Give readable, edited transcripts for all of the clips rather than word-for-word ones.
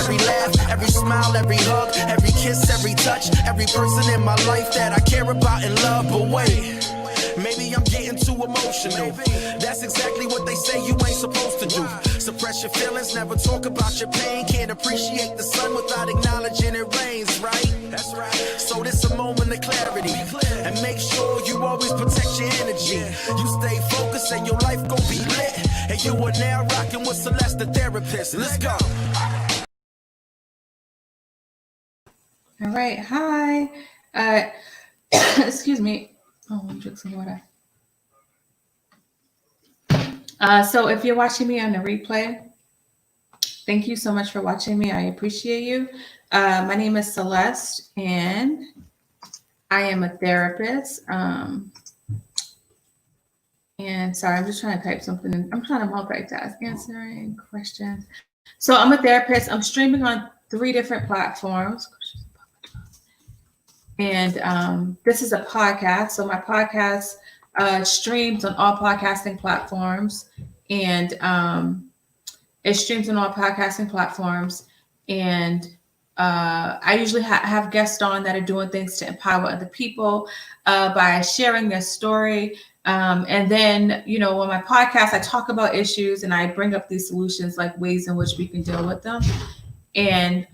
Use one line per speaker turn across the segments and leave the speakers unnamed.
every laugh, every smile, every hug, every kiss, every touch, every person in my life that I care about and love. But wait, maybe I'm getting too emotional. That's exactly what they say you ain't supposed to do. Suppress your feelings, never talk about your pain. Can't appreciate the sun without acknowledging it rains, right? That's right. So this a moment of clarity. And make sure you always protect your energy. You stay focused and your life gon' be lit. And you are now rocking with Celeste, the therapist. Let's go.
All right. Hi. Excuse me. Oh, I'm drink some water. So if you're watching me on the replay, thank you so much for watching me. I appreciate you. My name is Celeste, and I am a therapist. And sorry, I'm just trying to type something in. I'm trying to multitask, answering questions. So I'm a therapist. I'm streaming on 3 different platforms. And this is a podcast. So my podcast streams on all podcasting platforms. And it streams on all podcasting platforms. And I usually have guests on that are doing things to empower other people by sharing their story. And then, you know, on my podcast, I talk about issues and I bring up these solutions, like ways in which we can deal with them. And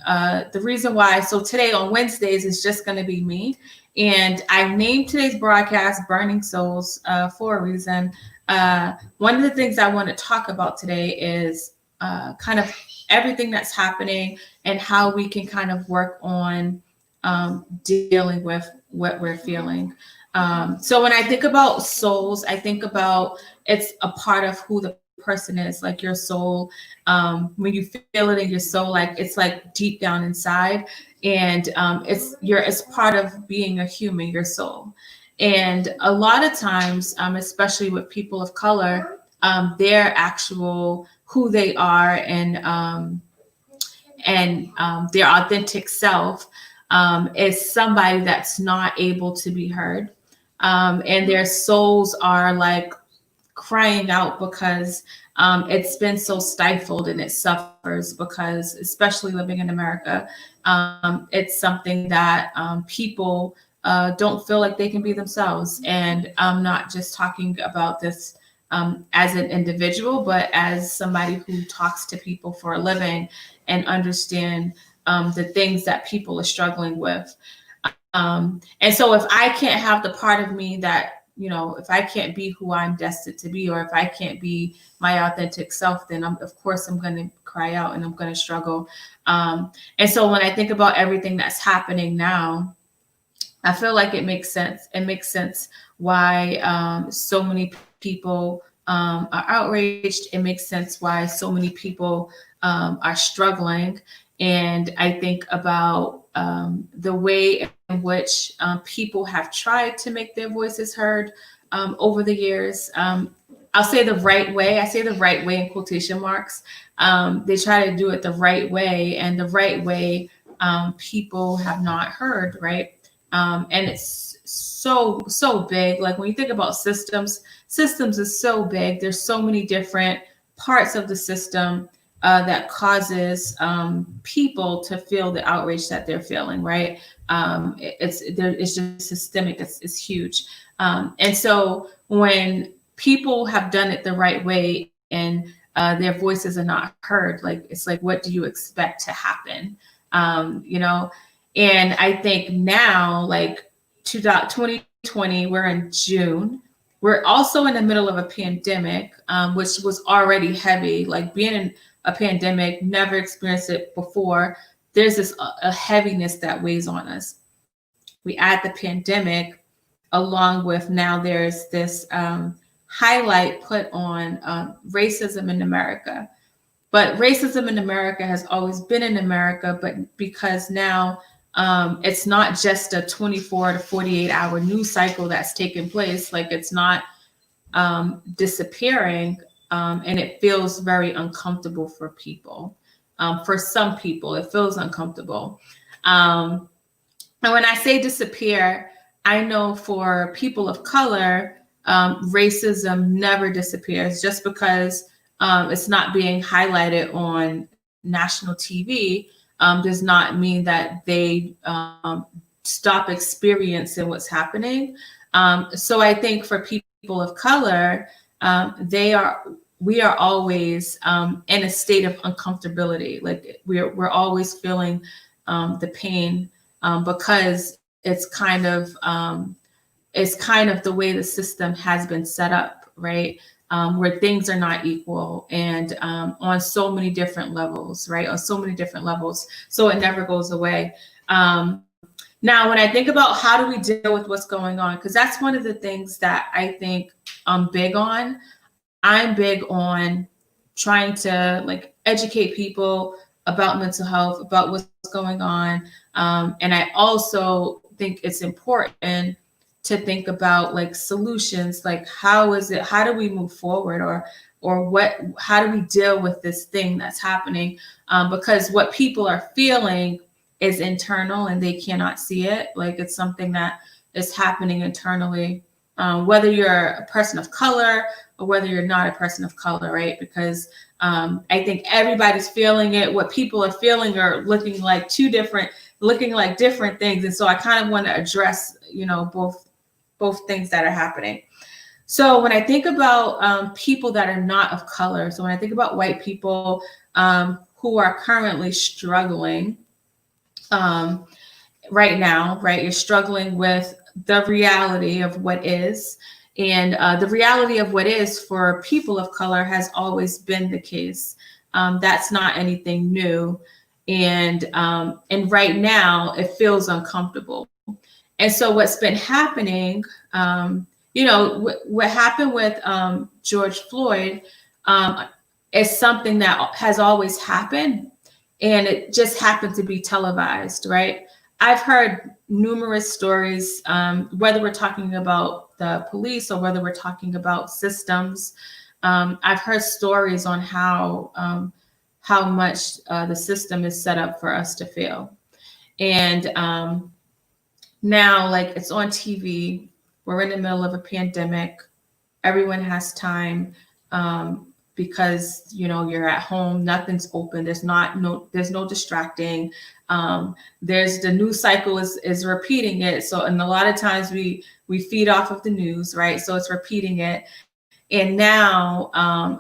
the reason why, so today on Wednesdays is just going to be me. And I named today's broadcast Burning Souls for a reason. One of the things I want to talk about today is kind of everything that's happening and how we can kind of work on dealing with what we're feeling. So when I think about souls, I think about it's a part of who the person is, like your soul. When you feel it in your soul, like it's like deep down inside, and it's part of being a human, your soul. And a lot of times, especially with people of color, their actual who they are and their authentic self is somebody that's not able to be heard. And their souls are like crying out because it's been so stifled and it suffers because, especially living in America, it's something that people don't feel like they can be themselves. And I'm not just talking about this as an individual, but as somebody who talks to people for a living and understand the things that people are struggling with. And so if I can't have the part of me that, you know, if I can't be who I'm destined to be, or if I can't be my authentic self, then of course I'm going to cry out and I'm going to struggle. And so when I think about everything that's happening now, I feel like it makes sense. It makes sense why so many people are outraged. It makes sense why so many people are struggling. And I think about the way in which people have tried to make their voices heard over the years. I'll say the right way. I say the right way in quotation marks. They try to do it the right way, and the right way people have not heard, right? And it's so big. Like when you think about systems is so big. There's so many different parts of the system that causes people to feel the outrage that they're feeling, right? It's just systemic. It's huge. And so when people have done it the right way and their voices are not heard, like it's like, what do you expect to happen? You know, and I think now, like 2020, we're in June. We're also in the middle of a pandemic, which was already heavy. Like being in a pandemic, never experienced it before. There's this a heaviness that weighs on us. We add the pandemic along with now there's this highlight put on racism in America. But racism in America has always been in America, but because now it's not just a 24 to 48 hour news cycle that's taking place, like it's not disappearing, and it feels very uncomfortable for people. For some people, it feels uncomfortable. And when I say disappear, I know for people of color, racism never disappears. Just because it's not being highlighted on national TV does not mean that they stop experiencing what's happening. So I think for people of color, we are always in a state of uncomfortability. Like we're always feeling the pain because it's kind of the way the system has been set up, right? Where things are not equal and on so many different levels, right? On so many different levels. So it never goes away. Now, when I think about how do we deal with what's going on, because that's one of the things that I think I'm big on. I'm big on trying to like educate people about mental health, about what's going on. And I also think it's important to think about like solutions, like how do we move forward, how do we deal with this thing that's happening? Because what people are feeling is internal and they cannot see it. Like it's something that is happening internally, whether you're a person of color or whether you're not a person of color, right? Because I think everybody's feeling it. What people are feeling are looking like different things. And so I kind of want to address, both things that are happening. So when I think about people that are not of color, so when I think about white people who are currently struggling right now, right? You're struggling with the reality of what is. And the reality of what is for people of color has always been the case. That's not anything new. And right now it feels uncomfortable. And so what's been happening, what happened with George Floyd is something that has always happened, and it just happened to be televised, right? I've heard numerous stories, whether we're talking about the police or whether we're talking about systems. I've heard stories on how much the system is set up for us to fail. And now, like, it's on TV. We're in the middle of a pandemic. Everyone has time because you're at home. Nothing's open. There's no distracting. There's the news cycle is repeating it. So, and a lot of times we feed off of the news, right? So it's repeating it. And now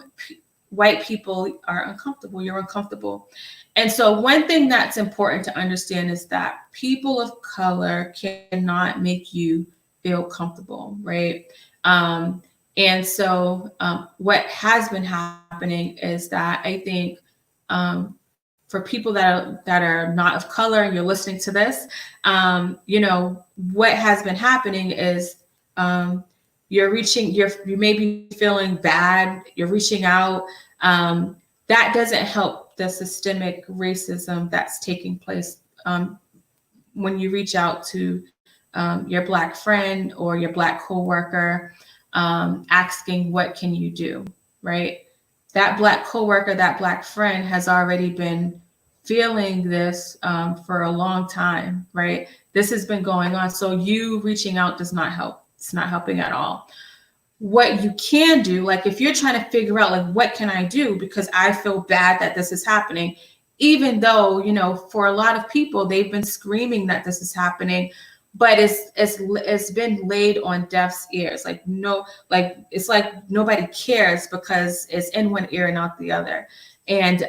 white people are uncomfortable. You're uncomfortable. And so one thing that's important to understand is that people of color cannot make you feel comfortable, right? And so what has been happening is that I think for people that are not of color and you're listening to this, what has been happening is you may be feeling bad, you're reaching out. That doesn't help the systemic racism that's taking place when you reach out to your Black friend or your Black coworker, asking, what can you do, right? That Black coworker, that Black friend has already been feeling this for a long time, right? This has been going on. So you reaching out does not help. It's not helping at all. What you can do, like if you're trying to figure out like, what can I do? Because I feel bad that this is happening, even though, for a lot of people, they've been screaming that this is happening, but it's been laid on deaf's ears. It's like nobody cares because it's in one ear and out the other. And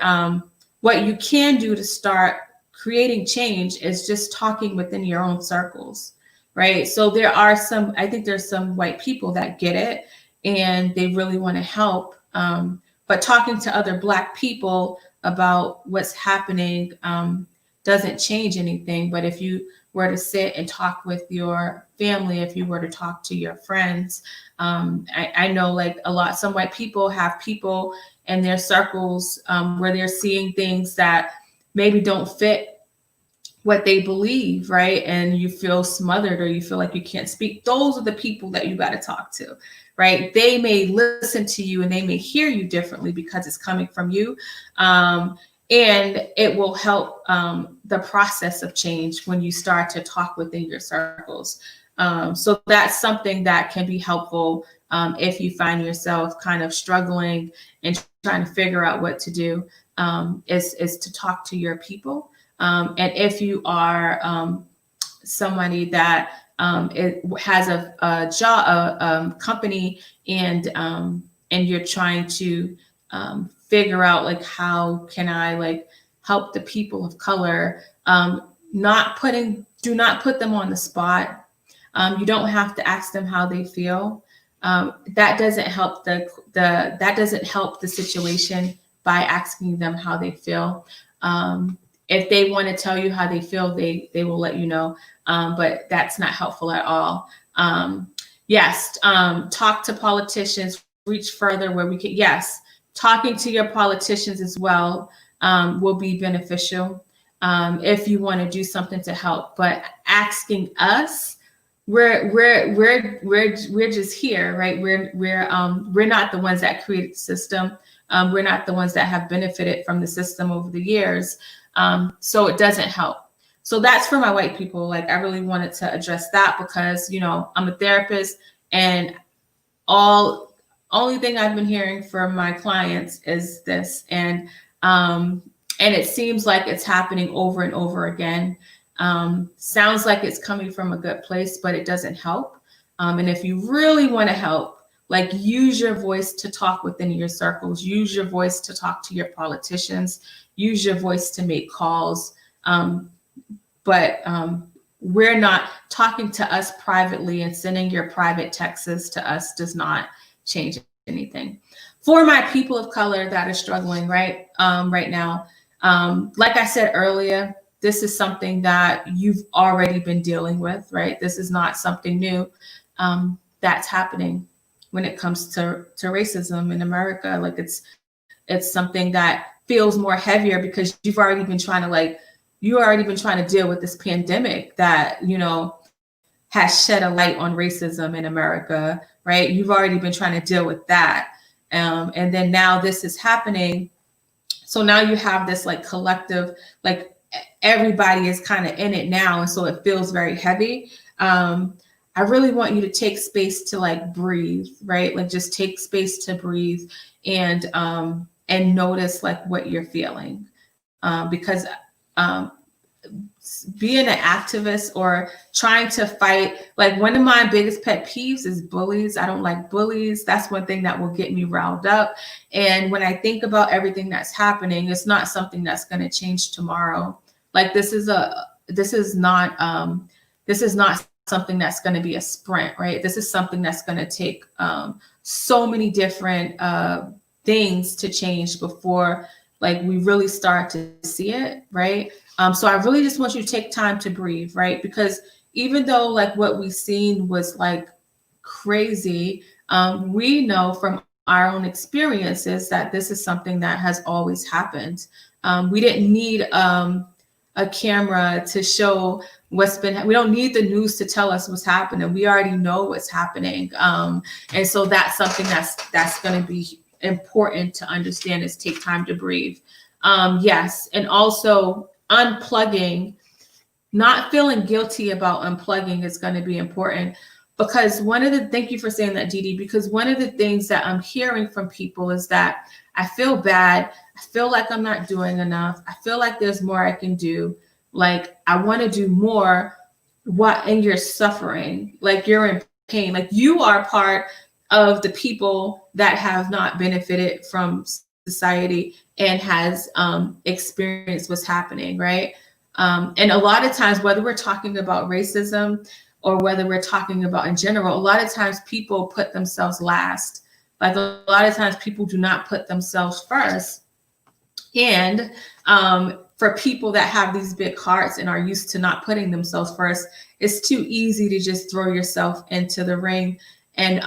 what you can do to start creating change is just talking within your own circles. Right. So I think there's some white people that get it and they really want to help. But talking to other Black people about what's happening doesn't change anything. But if you were to sit and talk with your family, if you were to talk to your friends, I know like some white people have people in their circles where they're seeing things that maybe don't fit what they believe, right? And you feel smothered or you feel like you can't speak. Those are the people that you got to talk to, right? They may listen to you and they may hear you differently because it's coming from you. And it will help the process of change when you start to talk within your circles. So that's something that can be helpful if you find yourself kind of struggling and trying to figure out what to do, is to talk to your people. And if you are somebody that it has a job, a company, and you're trying to figure out like how can I like help the people of color, do not put them on the spot. You don't have to ask them how they feel. That doesn't help that doesn't help the situation by asking them how they feel. If they want to tell you how they feel, they will let you know. But that's not helpful at all. Yes, talk to politicians, reach further where we can. Yes, talking to your politicians as well will be beneficial if you want to do something to help. But asking us, we're just here, right? We're not the ones that created the system. We're not the ones that have benefited from the system over the years. So it doesn't help. So that's for my white people. Like, I really wanted to address that because, you know, I'm a therapist, and only thing I've been hearing from my clients is this. And it seems like it's happening over and over again. Sounds like it's coming from a good place, but it doesn't help. And if you really want to help, like, use your voice to talk within your circles, use your voice to talk to your politicians, use your voice to make calls. But we're not talking to us privately, and sending your private texts to us does not change anything. For my people of color that are struggling right now, like I said earlier, this is something that you've already been dealing with, right? This is not something new that's happening when it comes to racism in America. Like, it's something that feels more heavier because you've already been trying to deal with this pandemic that, you know, has shed a light on racism in America, right? You've already been trying to deal with that. And then now this is happening. So now you have this like collective, like everybody is kind of in it now. And so it feels very heavy. I really want you to take space to like breathe, right? Like, just take space to breathe and notice like what you're feeling. Because being an activist or trying to fight, like, one of my biggest pet peeves is bullies. I don't like bullies. That's one thing that will get me riled up. And when I think about everything that's happening, it's not something that's going to change tomorrow. Like, this is not something that's going to be a sprint, right? This is something that's going to take so many different things to change before like we really start to see it, right? So I really just want you to take time to breathe, right? Because even though like what we've seen was like crazy, we know from our own experiences that this is something that has always happened. We didn't need a camera to show we don't need the news to tell us what's happening. We already know what's happening. And so that's something that's going to be important to understand, is take time to breathe. Yes. And also unplugging, not feeling guilty about unplugging is going to be important, because thank you for saying that, Dee Dee, because one of the things that I'm hearing from people is that I feel bad. I feel like I'm not doing enough. I feel like there's more I can do. Like, I want to do more. And you're suffering, like you're in pain, like you are part of the people that have not benefited from society and has experienced what's happening, right? And a lot of times, whether we're talking about racism or whether we're talking about in general, a lot of times people put themselves last. Like, a lot of times people do not put themselves first. And for people that have these big hearts and are used to not putting themselves first, it's too easy to just throw yourself into the ring and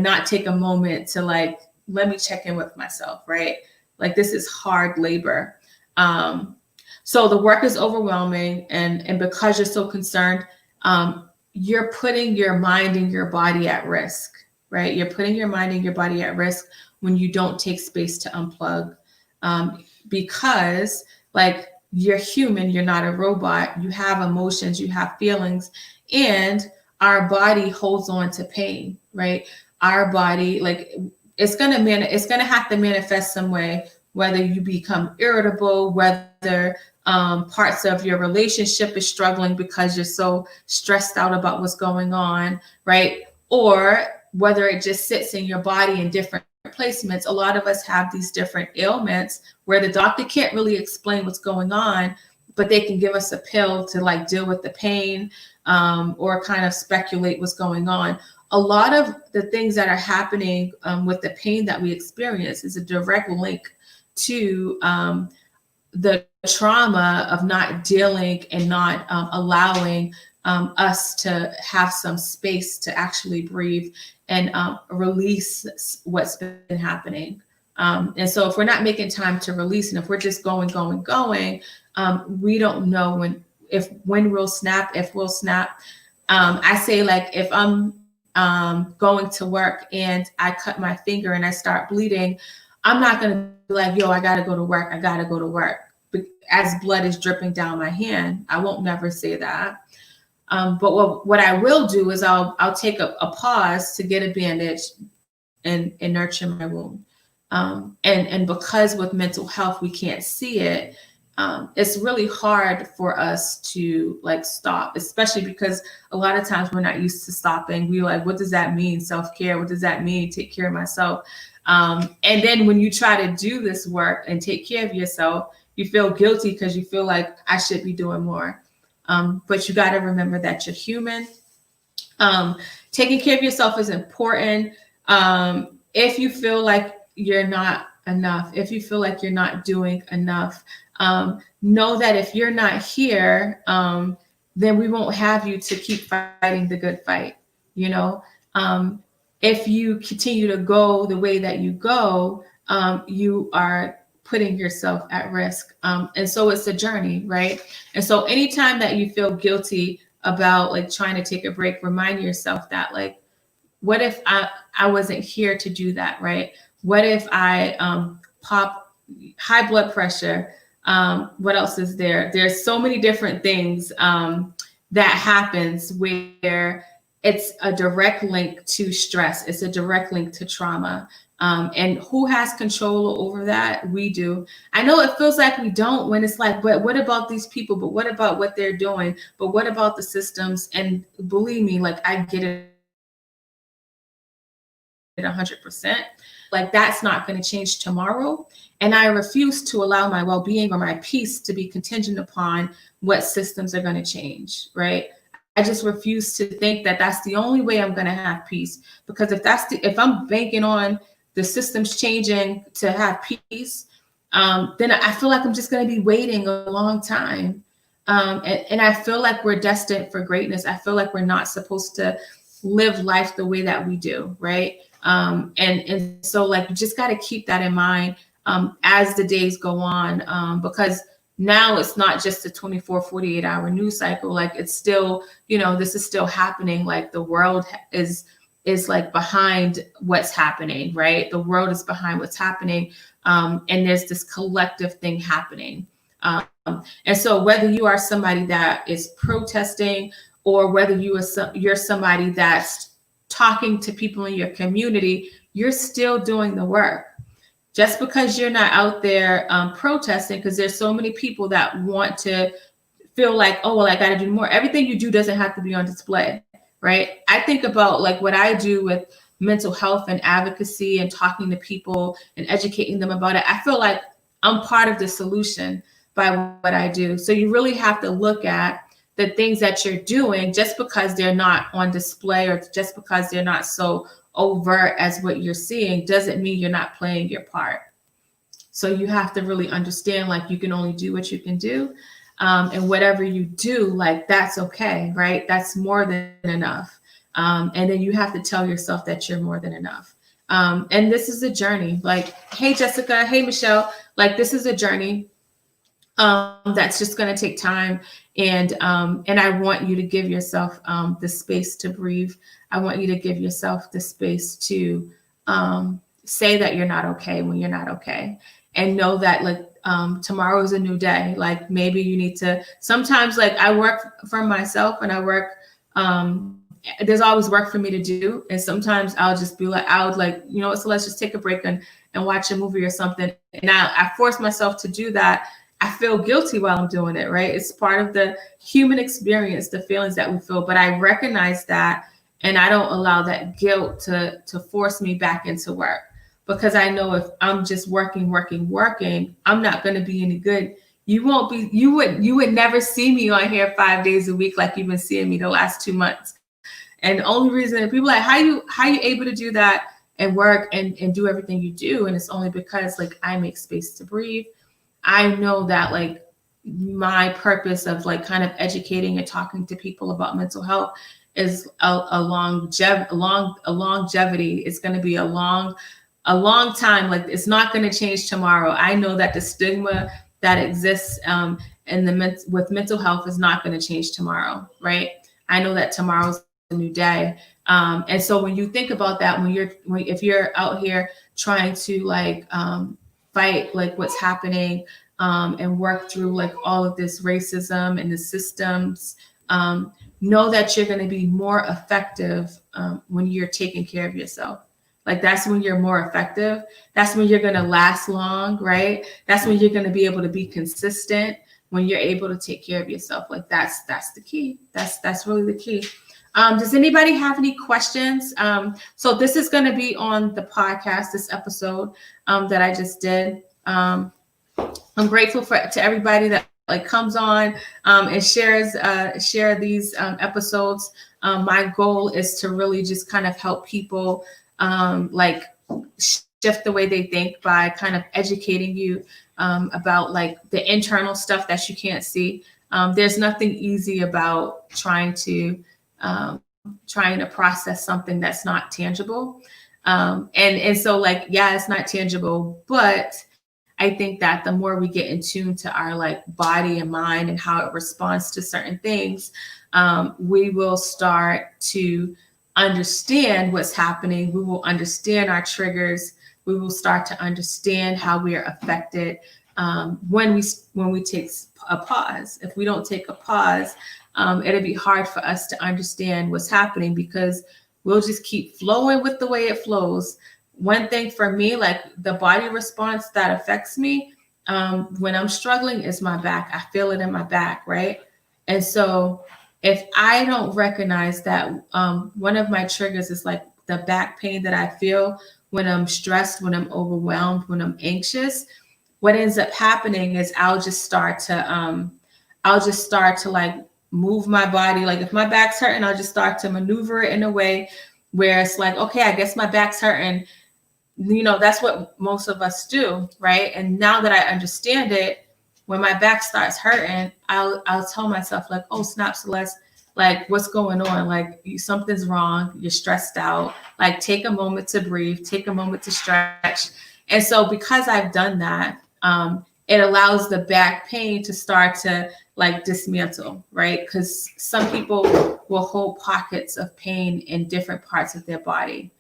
not take a moment to like, let me check in with myself, right? Like, this is hard labor. So the work is overwhelming, and because you're so concerned, you're putting your mind and your body at risk, right? You're putting your mind and your body at risk when you don't take space to unplug, because like, you're human, you're not a robot. You have emotions, you have feelings, and our body holds on to pain, right? Our body, like, it's gonna have to manifest some way, whether you become irritable, whether parts of your relationship is struggling because you're so stressed out about what's going on, right? Or whether it just sits in your body in different placements. A lot of us have these different ailments where the doctor can't really explain what's going on, but they can give us a pill to like deal with the pain, or kind of speculate what's going on. A lot of the things that are happening with the pain that we experience is a direct link to the trauma of not dealing and not allowing us to have some space to actually breathe and release what's been happening. And so if we're not making time to release, and if we're just going, we don't know when we'll snap, if we'll snap. I say, like, if I'm going to work and I cut my finger and I start bleeding, I'm not going to be like, yo, I got to go to work. I got to go to work. As blood is dripping down my hand, I won't never say that. But what I will do is I'll take a pause to get a bandage and nurture my wound. And because with mental health, we can't see it, it's really hard for us to like stop, especially because a lot of times we're not used to stopping. We're like, what does that mean? Self-care. What does that mean? Take care of myself. And then when you try to do this work and take care of yourself, you feel guilty because you feel like I should be doing more. But you got to remember that you're human. Taking care of yourself is important. If you feel like you're not enough, if you feel like you're not doing enough, know that if you're not here, then we won't have you to keep fighting the good fight. You know, if you continue to go the way that you go, you are putting yourself at risk. And so it's a journey, right? And so anytime that you feel guilty about like trying to take a break, remind yourself that, like, what if I wasn't here to do that, right? What if I pop high blood pressure? What else is there? There's so many different things that happens where it's a direct link to stress. It's a direct link to trauma. And who has control over that? We do. I know it feels like we don't, when it's like, but what about these people? But what about what they're doing? But what about the systems? And believe me, like, I get it 100%. Like, that's not going to change tomorrow. And I refuse to allow my well-being or my peace to be contingent upon what systems are going to change, right? I just refuse to think that that's the only way I'm going to have peace. Because if I'm banking on the systems changing to have peace, then I feel like I'm just going to be waiting a long time. And I feel like we're destined for greatness. I feel like we're not supposed to live life the way that we do, right? And so, like, you just got to keep that in mind as the days go on, because now it's not just a 24, 48-hour news cycle. Like, it's still, this is still happening. Like, the world is like behind what's happening, right? The world is behind what's happening. And there's this collective thing happening. And so whether you are somebody that is protesting, or whether you're somebody that's talking to people in your community, you're still doing the work. Just because you're not out there protesting, because there's so many people that want to feel like, oh, well, I got to do more. Everything you do doesn't have to be on display, right? I think about like what I do with mental health and advocacy and talking to people and educating them about it. I feel like I'm part of the solution by what I do. So you really have to look at the things that you're doing. Just because they're not on display, or just because they're not so overt as what you're seeing, doesn't mean you're not playing your part. So you have to really understand, like, you can only do what you can do. And whatever you do, like, that's okay, right? That's more than enough. And then you have to tell yourself that you're more than enough. And this is a journey. Like, hey, Jessica, hey, Michelle, like, this is a journey that's just going to take time. And I want you to give yourself the space to breathe. I want you to give yourself the space to say that you're not okay when you're not okay. And know that, like, tomorrow is a new day. Like, maybe you need to, sometimes, like, I work for myself, and I work, there's always work for me to do. And sometimes I'll just be like, so let's just take a break and watch a movie or something. And I force myself to do that I feel guilty while I'm doing it, right? It's part of the human experience, the feelings that we feel. But I recognize that, and I don't allow that guilt to force me back into work, because I know if I'm just working, I'm not going to be any good. You would never see me on here 5 days a week like you've been seeing me the last 2 months. And the only reason people are like, how you able to do that and work and do everything you do? And it's only because like I make space to breathe. I know that like my purpose of like kind of educating and talking to people about mental health is a longevity. It's going to be a long time. Like it's not going to change tomorrow. I know that the stigma that exists with mental health is not going to change tomorrow, right? I know that tomorrow's a new day. And so when you think about that, if you're out here trying to like fight like what's happening and work through like all of this racism and the systems, know that you're going to be more effective when you're taking care of yourself. Like that's when you're more effective. That's when you're going to last long, right? That's when you're going to be able to be consistent, when you're able to take care of yourself. Like that's the key. That's really the key. Does anybody have any questions? So this is going to be on the podcast, this episode that I just did. I'm grateful to everybody that like comes on and share these episodes. My goal is to really just kind of help people like shift the way they think by kind of educating you about like the internal stuff that you can't see. There's nothing easy about trying to process something that's not tangible. And so like, yeah, it's not tangible, but I think that the more we get in tune to our like body and mind and how it responds to certain things, we will start to understand what's happening. We will understand our triggers. We will start to understand how we are affected when we take a pause. If we don't take a pause, it'll be hard for us to understand what's happening, because we'll just keep flowing with the way it flows. One thing for me, like the body response that affects me when I'm struggling is my back. I feel it in my back, right? And so if I don't recognize that one of my triggers is like the back pain that I feel when I'm stressed, when I'm overwhelmed, when I'm anxious, what ends up happening is I'll just start to like move my body. Like if my back's hurting, I'll just start to maneuver it in a way where it's like, okay, I guess my back's hurting. You know, that's what most of us do, right? And now that I understand it, when my back starts hurting, I'll tell myself like, oh, snap, Celeste, like what's going on? Like something's wrong. You're stressed out. Like take a moment to breathe, take a moment to stretch. And so because I've done that, it allows the back pain to start to like dismantle, right? Because some people will hold pockets of pain in different parts of their body.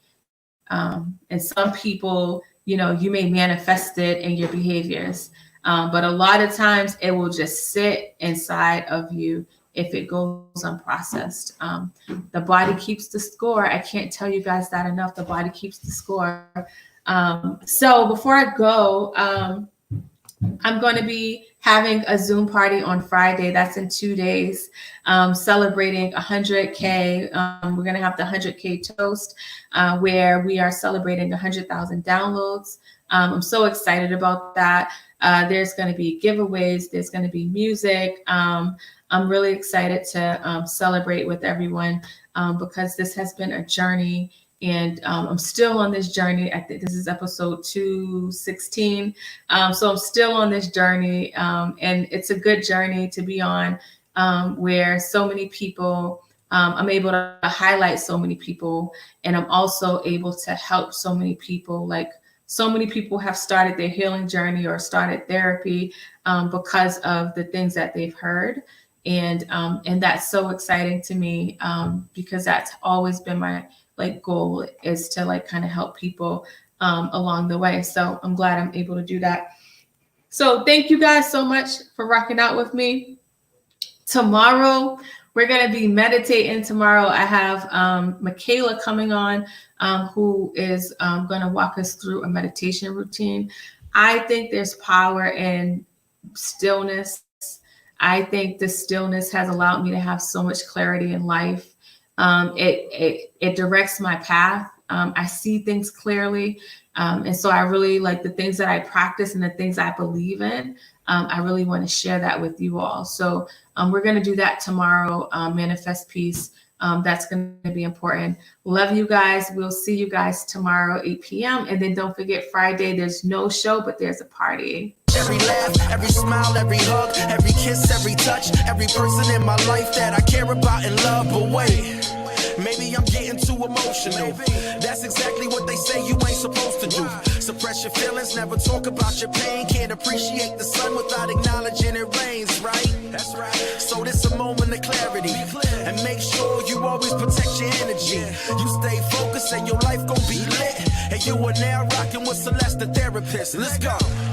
And some people, you know, you may manifest it in your behaviors. But a lot of times it will just sit inside of you if it goes unprocessed. The body keeps the score. I can't tell you guys that enough. The body keeps the score. So before I go, I'm going to be having a Zoom party on Friday. That's in 2 days, celebrating 100K. We're going to have the 100K toast where we are celebrating 100,000 downloads. I'm so excited about that. There's going to be giveaways. There's going to be music. I'm really excited to celebrate with everyone because this has been a journey. And I'm still on this journey. I think this is episode 216. So I'm still on this journey. And it's a good journey to be on where so many people, I'm able to highlight so many people. And I'm also able to help so many people. Like so many people have started their healing journey or started therapy because of the things that they've heard. And that's so exciting to me because that's always been my like goal, is to like kind of help people along the way. So I'm glad I'm able to do that. So thank you guys so much for rocking out with me. Tomorrow, we're going to be meditating. Tomorrow, I have Michaela coming on, who is going to walk us through a meditation routine. I think there's power in stillness. I think the stillness has allowed me to have so much clarity in life. It directs my path. I see things clearly. And so I really like the things that I practice and the things I believe in. I really want to share that with you all. So we're going to do that tomorrow, Manifest Peace. That's going to be important. Love you guys. We'll see you guys tomorrow, 8 p.m. And then don't forget Friday, there's no show, but there's a party.
Every laugh, every smile, every hug, every kiss, every touch, every person in my life that I care about and love. But wait, maybe I'm getting too emotional. That's exactly what they say you ain't supposed to do. Suppress your feelings, never talk about your pain. Can't appreciate the sun without acknowledging it rains, right? That's right. So this a moment of clarity. And make sure you always protect your energy. You stay focused and your life gon' be lit. And you are now rocking with Celeste, the therapist. Let's go.